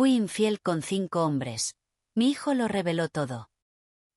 Fui infiel con 5 hombres. Mi hijo lo reveló todo.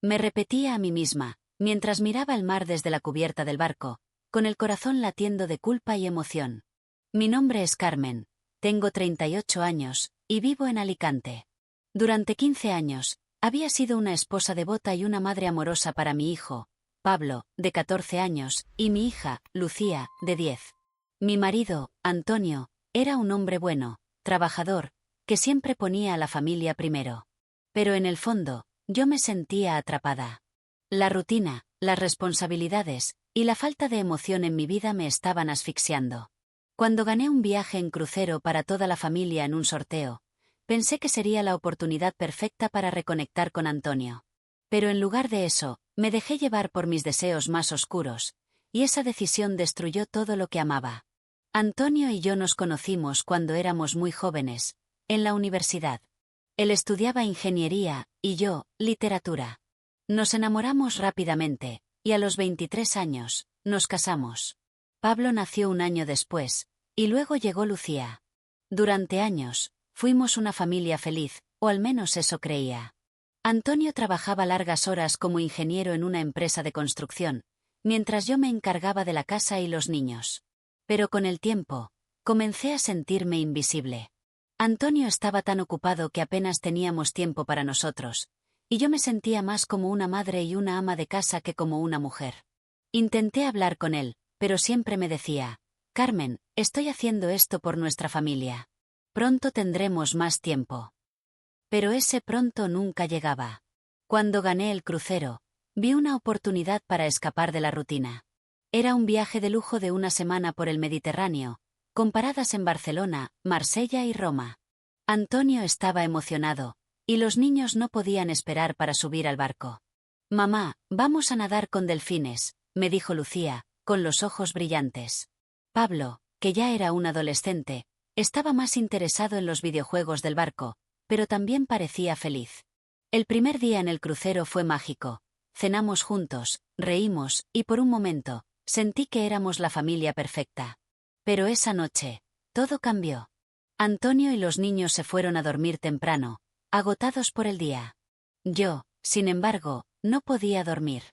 Me repetía a mí misma, mientras miraba el mar desde la cubierta del barco, con el corazón latiendo de culpa y emoción. Mi nombre es Carmen, tengo 38 años, y vivo en Alicante. Durante 15 años, había sido una esposa devota y una madre amorosa para mi hijo, Pablo, de 14 años, y mi hija, Lucía, de 10. Mi marido, Antonio, era un hombre bueno, trabajador, que siempre ponía a la familia primero. Pero en el fondo, yo me sentía atrapada. La rutina, las responsabilidades y la falta de emoción en mi vida me estaban asfixiando. Cuando gané un viaje en crucero para toda la familia en un sorteo, pensé que sería la oportunidad perfecta para reconectar con Antonio. Pero en lugar de eso, me dejé llevar por mis deseos más oscuros, y esa decisión destruyó todo lo que amaba. Antonio y yo nos conocimos cuando éramos muy jóvenes, en la universidad. Él estudiaba ingeniería, y yo, literatura. Nos enamoramos rápidamente, y a los 23 años, nos casamos. Pablo nació un año después, y luego llegó Lucía. Durante años, fuimos una familia feliz, o al menos eso creía. Antonio trabajaba largas horas como ingeniero en una empresa de construcción, mientras yo me encargaba de la casa y los niños. Pero con el tiempo, comencé a sentirme invisible. Antonio estaba tan ocupado que apenas teníamos tiempo para nosotros, y yo me sentía más como una madre y una ama de casa que como una mujer. Intenté hablar con él, pero siempre me decía, Carmen, estoy haciendo esto por nuestra familia. Pronto tendremos más tiempo. Pero ese pronto nunca llegaba. Cuando gané el crucero, vi una oportunidad para escapar de la rutina. Era un viaje de lujo de una semana por el Mediterráneo, con paradas en Barcelona, Marsella y Roma. Antonio estaba emocionado, y los niños no podían esperar para subir al barco. Mamá, vamos a nadar con delfines, me dijo Lucía, con los ojos brillantes. Pablo, que ya era un adolescente, estaba más interesado en los videojuegos del barco, pero también parecía feliz. El primer día en el crucero fue mágico. Cenamos juntos, reímos, y por un momento, sentí que éramos la familia perfecta. Pero esa noche, todo cambió. Antonio y los niños se fueron a dormir temprano, agotados por el día. Yo, sin embargo, no podía dormir.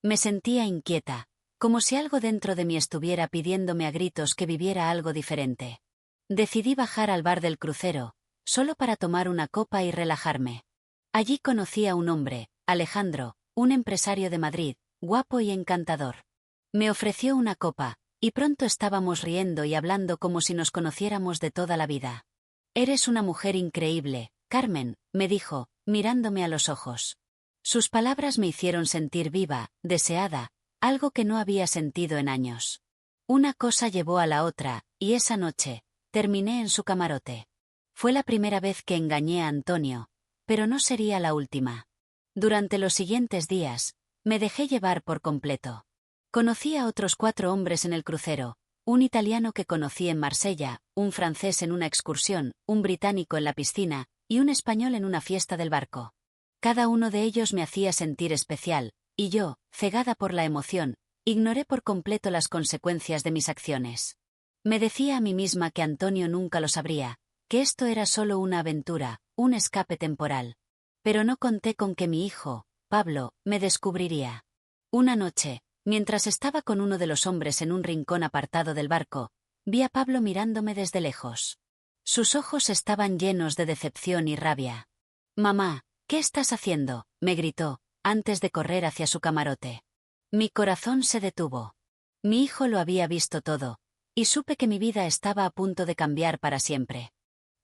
Me sentía inquieta, como si algo dentro de mí estuviera pidiéndome a gritos que viviera algo diferente. Decidí bajar al bar del crucero, solo para tomar una copa y relajarme. Allí conocí a un hombre, Alejandro, un empresario de Madrid, guapo y encantador. Me ofreció una copa, y pronto estábamos riendo y hablando como si nos conociéramos de toda la vida. Eres una mujer increíble, Carmen, me dijo, mirándome a los ojos. Sus palabras me hicieron sentir viva, deseada, algo que no había sentido en años. Una cosa llevó a la otra, y esa noche, terminé en su camarote. Fue la primera vez que engañé a Antonio, pero no sería la última. Durante los siguientes días, me dejé llevar por completo. Conocí a otros 4 hombres en el crucero, un italiano que conocí en Marsella, un francés en una excursión, un británico en la piscina, y un español en una fiesta del barco. Cada uno de ellos me hacía sentir especial, y yo, cegada por la emoción, ignoré por completo las consecuencias de mis acciones. Me decía a mí misma que Antonio nunca lo sabría, que esto era solo una aventura, un escape temporal. Pero no conté con que mi hijo, Pablo, me descubriría. Una noche, mientras estaba con uno de los hombres en un rincón apartado del barco, vi a Pablo mirándome desde lejos. Sus ojos estaban llenos de decepción y rabia. «Mamá, ¿qué estás haciendo?», me gritó, antes de correr hacia su camarote. Mi corazón se detuvo. Mi hijo lo había visto todo, y supe que mi vida estaba a punto de cambiar para siempre.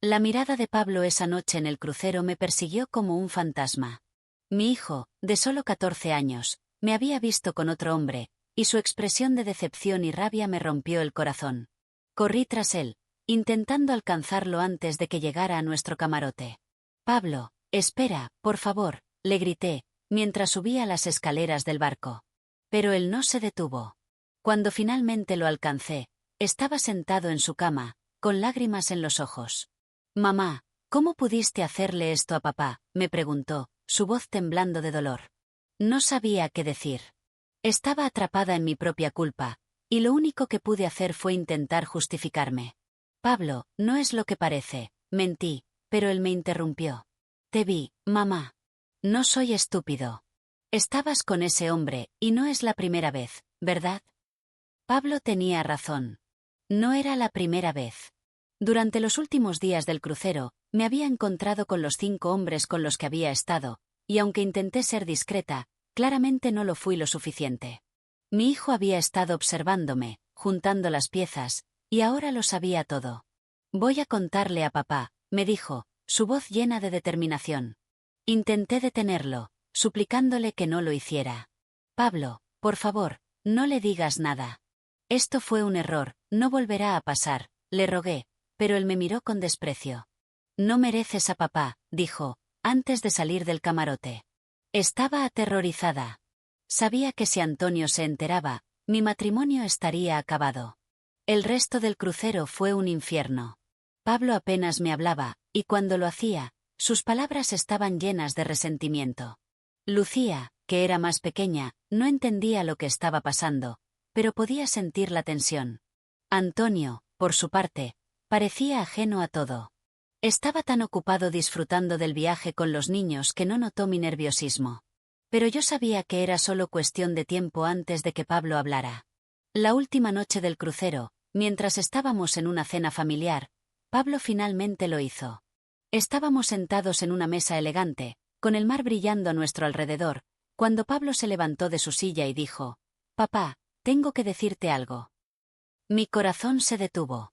La mirada de Pablo esa noche en el crucero me persiguió como un fantasma. Mi hijo, de solo 14 años, me había visto con otro hombre, y su expresión de decepción y rabia me rompió el corazón. Corrí tras él, intentando alcanzarlo antes de que llegara a nuestro camarote. «Pablo, espera, por favor», le grité, mientras subía las escaleras del barco. Pero él no se detuvo. Cuando finalmente lo alcancé, estaba sentado en su cama, con lágrimas en los ojos. «Mamá, ¿cómo pudiste hacerle esto a papá?», me preguntó, su voz temblando de dolor. No sabía qué decir. Estaba atrapada en mi propia culpa, y lo único que pude hacer fue intentar justificarme. «Pablo, no es lo que parece», mentí, pero él me interrumpió. Te vi, mamá. No soy estúpido. Estabas con ese hombre, y no es la primera vez, ¿verdad? Pablo tenía razón. No era la primera vez. Durante los últimos días del crucero, me había encontrado con los 5 hombres con los que había estado, y aunque intenté ser discreta, claramente no lo fui lo suficiente. Mi hijo había estado observándome, juntando las piezas, y ahora lo sabía todo. Voy a contarle a papá, me dijo, su voz llena de determinación. Intenté detenerlo, suplicándole que no lo hiciera. Pablo, por favor, no le digas nada. Esto fue un error, no volverá a pasar, le rogué, pero él me miró con desprecio. No mereces a papá, dijo, antes de salir del camarote. Estaba aterrorizada. Sabía que si Antonio se enteraba, mi matrimonio estaría acabado. El resto del crucero fue un infierno. Pablo apenas me hablaba, y cuando lo hacía, sus palabras estaban llenas de resentimiento. Lucía, que era más pequeña, no entendía lo que estaba pasando, pero podía sentir la tensión. Antonio, por su parte, parecía ajeno a todo. Estaba tan ocupado disfrutando del viaje con los niños que no notó mi nerviosismo. Pero yo sabía que era solo cuestión de tiempo antes de que Pablo hablara. La última noche del crucero, mientras estábamos en una cena familiar, Pablo finalmente lo hizo. Estábamos sentados en una mesa elegante, con el mar brillando a nuestro alrededor, cuando Pablo se levantó de su silla y dijo: «Papá, tengo que decirte algo». Mi corazón se detuvo.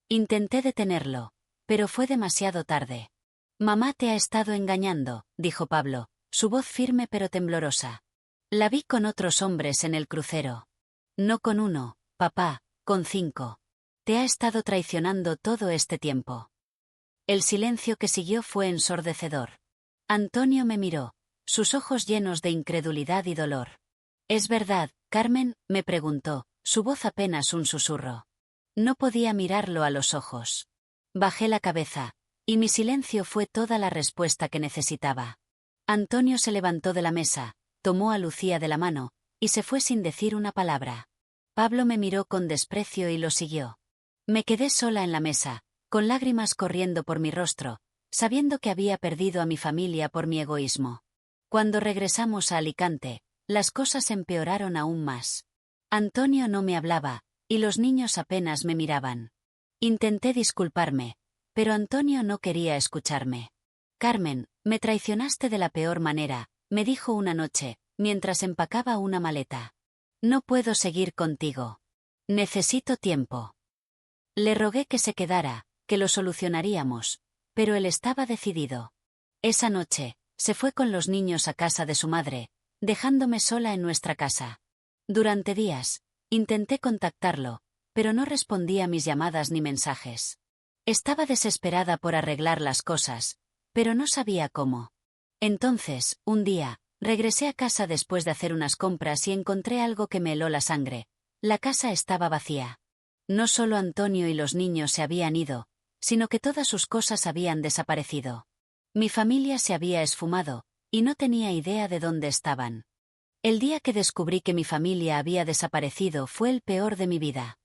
Intenté detenerlo, pero fue demasiado tarde. «Mamá te ha estado engañando», dijo Pablo, su voz firme pero temblorosa. «La vi con otros hombres en el crucero». «No con uno, papá, con 5. Te ha estado traicionando todo este tiempo». El silencio que siguió fue ensordecedor. Antonio me miró, sus ojos llenos de incredulidad y dolor. «¿Es verdad, Carmen?», me preguntó, su voz apenas un susurro. No podía mirarlo a los ojos. Bajé la cabeza, y mi silencio fue toda la respuesta que necesitaba. Antonio se levantó de la mesa, tomó a Lucía de la mano, y se fue sin decir una palabra. Pablo me miró con desprecio y lo siguió. Me quedé sola en la mesa, con lágrimas corriendo por mi rostro, sabiendo que había perdido a mi familia por mi egoísmo. Cuando regresamos a Alicante, las cosas empeoraron aún más. Antonio no me hablaba, y los niños apenas me miraban. Intenté disculparme, pero Antonio no quería escucharme. «Carmen, me traicionaste de la peor manera», me dijo una noche, mientras empacaba una maleta. «No puedo seguir contigo. Necesito tiempo». Le rogué que se quedara, que lo solucionaríamos, pero él estaba decidido. Esa noche, se fue con los niños a casa de su madre, dejándome sola en nuestra casa. Durante días, intenté contactarlo, pero no respondía a mis llamadas ni mensajes. Estaba desesperada por arreglar las cosas, pero no sabía cómo. Entonces, un día, regresé a casa después de hacer unas compras y encontré algo que me heló la sangre. La casa estaba vacía. No solo Antonio y los niños se habían ido, sino que todas sus cosas habían desaparecido. Mi familia se había esfumado, y no tenía idea de dónde estaban. El día que descubrí que mi familia había desaparecido fue el peor de mi vida.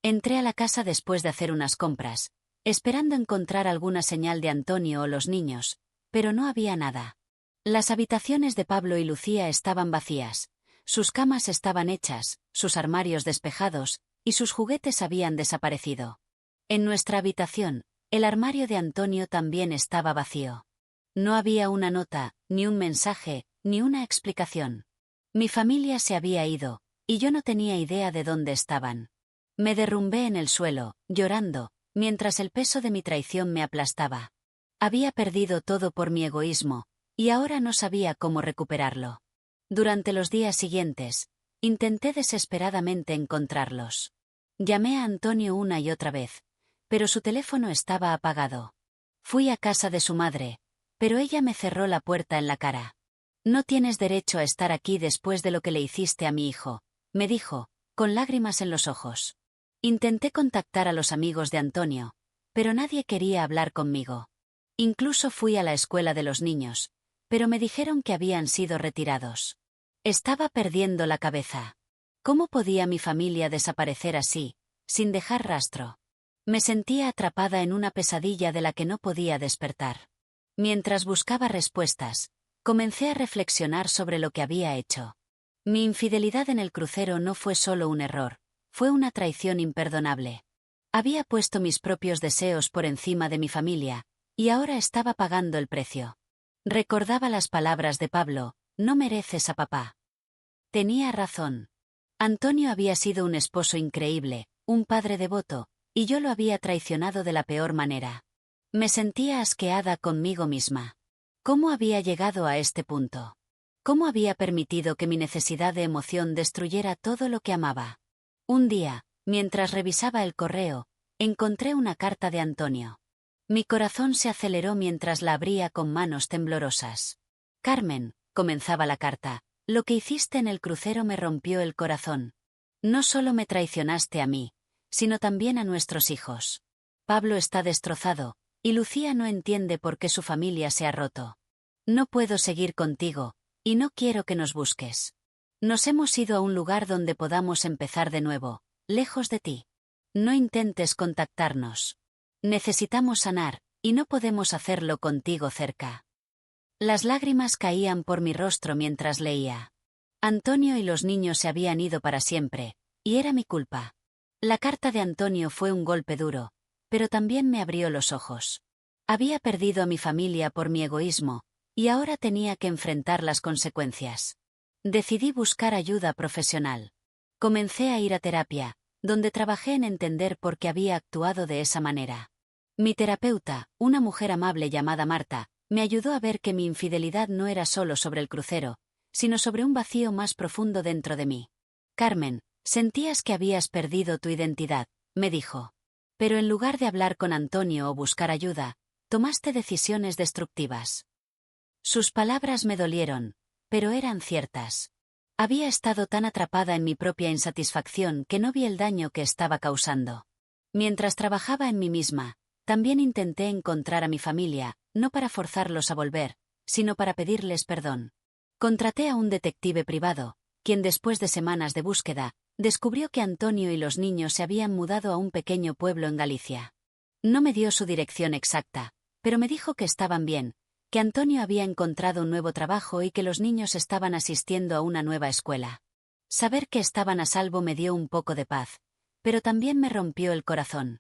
Entré a la casa después de hacer unas compras, esperando encontrar alguna señal de Antonio o los niños, pero no había nada. Las habitaciones de Pablo y Lucía estaban vacías, sus camas estaban hechas, sus armarios despejados, y sus juguetes habían desaparecido. En nuestra habitación, el armario de Antonio también estaba vacío. No había una nota, ni un mensaje, ni una explicación. Mi familia se había ido, y yo no tenía idea de dónde estaban. Me derrumbé en el suelo, llorando, mientras el peso de mi traición me aplastaba. Había perdido todo por mi egoísmo, y ahora no sabía cómo recuperarlo. Durante los días siguientes, intenté desesperadamente encontrarlos. Llamé a Antonio una y otra vez, pero su teléfono estaba apagado. Fui a casa de su madre, pero ella me cerró la puerta en la cara. «No tienes derecho a estar aquí después de lo que le hiciste a mi hijo», me dijo, con lágrimas en los ojos. Intenté contactar a los amigos de Antonio, pero nadie quería hablar conmigo. Incluso fui a la escuela de los niños, pero me dijeron que habían sido retirados. Estaba perdiendo la cabeza. ¿Cómo podía mi familia desaparecer así, sin dejar rastro? Me sentía atrapada en una pesadilla de la que no podía despertar. Mientras buscaba respuestas, comencé a reflexionar sobre lo que había hecho. Mi infidelidad en el crucero no fue solo un error, fue una traición imperdonable. Había puesto mis propios deseos por encima de mi familia, y ahora estaba pagando el precio. Recordaba las palabras de Pablo: no mereces a papá. Tenía razón. Antonio había sido un esposo increíble, un padre devoto, y yo lo había traicionado de la peor manera. Me sentía asqueada conmigo misma. ¿Cómo había llegado a este punto? ¿Cómo había permitido que mi necesidad de emoción destruyera todo lo que amaba? Un día, mientras revisaba el correo, encontré una carta de Antonio. Mi corazón se aceleró mientras la abría con manos temblorosas. Carmen, comenzaba la carta, lo que hiciste en el crucero me rompió el corazón. No solo me traicionaste a mí, sino también a nuestros hijos. Pablo está destrozado, y Lucía no entiende por qué su familia se ha roto. No puedo seguir contigo, y no quiero que nos busques. Nos hemos ido a un lugar donde podamos empezar de nuevo, lejos de ti. No intentes contactarnos. Necesitamos sanar, y no podemos hacerlo contigo cerca. Las lágrimas caían por mi rostro mientras leía. Antonio y los niños se habían ido para siempre, y era mi culpa. La carta de Antonio fue un golpe duro, pero también me abrió los ojos. Había perdido a mi familia por mi egoísmo, y ahora tenía que enfrentar las consecuencias. Decidí buscar ayuda profesional. Comencé a ir a terapia, donde trabajé en entender por qué había actuado de esa manera. Mi terapeuta, una mujer amable llamada Marta, me ayudó a ver que mi infidelidad no era solo sobre el crucero, sino sobre un vacío más profundo dentro de mí. Carmen, sentías que habías perdido tu identidad, me dijo. Pero en lugar de hablar con Antonio o buscar ayuda, tomaste decisiones destructivas. Sus palabras me dolieron, pero eran ciertas. Había estado tan atrapada en mi propia insatisfacción que no vi el daño que estaba causando. Mientras trabajaba en mí misma, también intenté encontrar a mi familia, no para forzarlos a volver, sino para pedirles perdón. Contraté a un detective privado, quien después de semanas de búsqueda, descubrió que Antonio y los niños se habían mudado a un pequeño pueblo en Galicia. No me dio su dirección exacta, pero me dijo que estaban bien, que Antonio había encontrado un nuevo trabajo y que los niños estaban asistiendo a una nueva escuela. Saber que estaban a salvo me dio un poco de paz, pero también me rompió el corazón.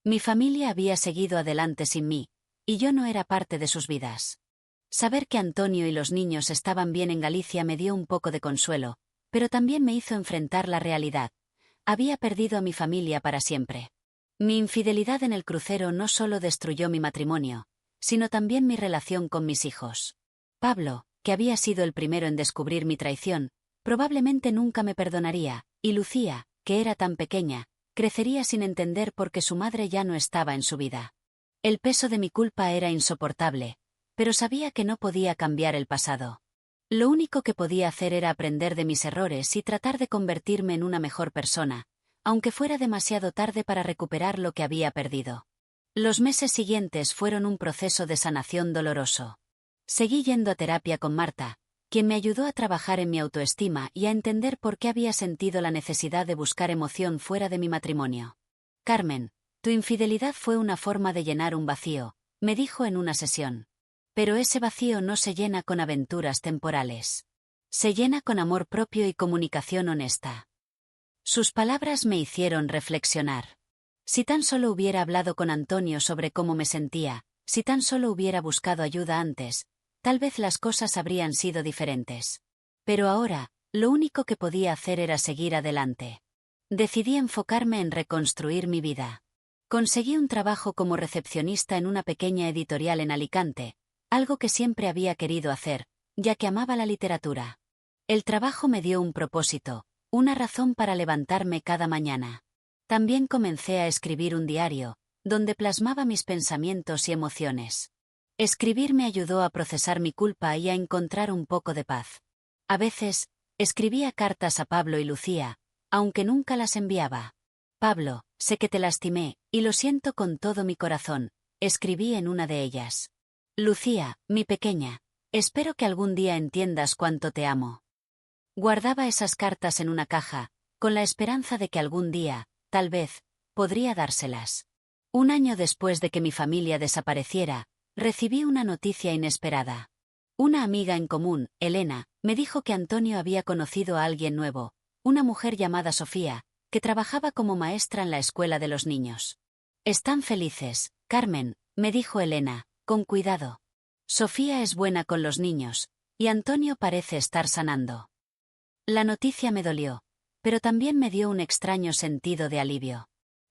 Mi familia había seguido adelante sin mí, y yo no era parte de sus vidas. Saber que Antonio y los niños estaban bien en Galicia me dio un poco de consuelo, pero también me hizo enfrentar la realidad. Había perdido a mi familia para siempre. Mi infidelidad en el crucero no solo destruyó mi matrimonio, sino también mi relación con mis hijos. Pablo, que había sido el primero en descubrir mi traición, probablemente nunca me perdonaría, y Lucía, que era tan pequeña, crecería sin entender por qué su madre ya no estaba en su vida. El peso de mi culpa era insoportable, pero sabía que no podía cambiar el pasado. Lo único que podía hacer era aprender de mis errores y tratar de convertirme en una mejor persona, aunque fuera demasiado tarde para recuperar lo que había perdido. Los meses siguientes fueron un proceso de sanación doloroso. Seguí yendo a terapia con Marta, quien me ayudó a trabajar en mi autoestima y a entender por qué había sentido la necesidad de buscar emoción fuera de mi matrimonio. Carmen, tu infidelidad fue una forma de llenar un vacío, me dijo en una sesión. Pero ese vacío no se llena con aventuras temporales. Se llena con amor propio y comunicación honesta. Sus palabras me hicieron reflexionar. Si tan solo hubiera hablado con Antonio sobre cómo me sentía, si tan solo hubiera buscado ayuda antes, tal vez las cosas habrían sido diferentes. Pero ahora, lo único que podía hacer era seguir adelante. Decidí enfocarme en reconstruir mi vida. Conseguí un trabajo como recepcionista en una pequeña editorial en Alicante, algo que siempre había querido hacer, ya que amaba la literatura. El trabajo me dio un propósito, una razón para levantarme cada mañana. También comencé a escribir un diario, donde plasmaba mis pensamientos y emociones. Escribir me ayudó a procesar mi culpa y a encontrar un poco de paz. A veces, escribía cartas a Pablo y Lucía, aunque nunca las enviaba. Pablo, sé que te lastimé, y lo siento con todo mi corazón, escribí en una de ellas. Lucía, mi pequeña, espero que algún día entiendas cuánto te amo. Guardaba esas cartas en una caja, con la esperanza de que algún día, tal vez, podría dárselas. Un año después de que mi familia desapareciera, recibí una noticia inesperada. Una amiga en común, Elena, me dijo que Antonio había conocido a alguien nuevo, una mujer llamada Sofía, que trabajaba como maestra en la escuela de los niños. Están felices, Carmen, me dijo Elena, con cuidado. Sofía es buena con los niños, y Antonio parece estar sanando. La noticia me dolió, pero también me dio un extraño sentido de alivio.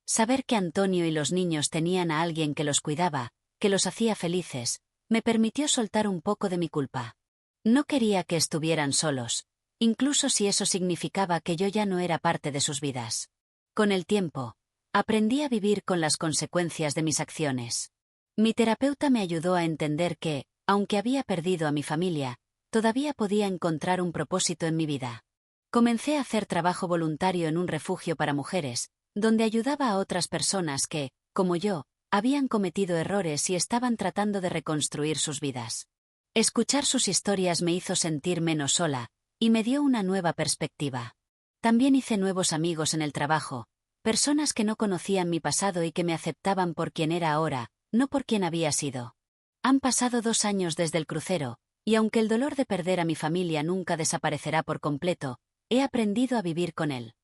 Saber que Antonio y los niños tenían a alguien que los cuidaba, que los hacía felices, me permitió soltar un poco de mi culpa. No quería que estuvieran solos, incluso si eso significaba que yo ya no era parte de sus vidas. Con el tiempo, aprendí a vivir con las consecuencias de mis acciones. Mi terapeuta me ayudó a entender que, aunque había perdido a mi familia, todavía podía encontrar un propósito en mi vida. Comencé a hacer trabajo voluntario en un refugio para mujeres, donde ayudaba a otras personas que, como yo, habían cometido errores y estaban tratando de reconstruir sus vidas. Escuchar sus historias me hizo sentir menos sola, y me dio una nueva perspectiva. También hice nuevos amigos en el trabajo, personas que no conocían mi pasado y que me aceptaban por quien era ahora, no por quien había sido. Han pasado 2 años desde el crucero, y aunque el dolor de perder a mi familia nunca desaparecerá por completo, he aprendido a vivir con él.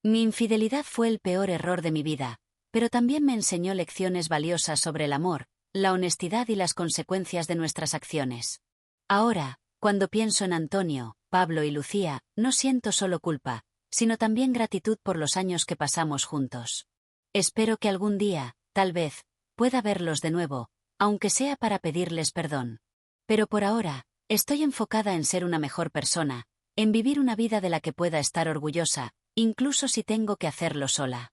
Mi infidelidad fue el peor error de mi vida, pero también me enseñó lecciones valiosas sobre el amor, la honestidad y las consecuencias de nuestras acciones. Ahora, cuando pienso en Antonio, Pablo y Lucía, no siento solo culpa, sino también gratitud por los años que pasamos juntos. Espero que algún día, tal vez, pueda verlos de nuevo, aunque sea para pedirles perdón. Pero por ahora, estoy enfocada en ser una mejor persona, en vivir una vida de la que pueda estar orgullosa, incluso si tengo que hacerlo sola.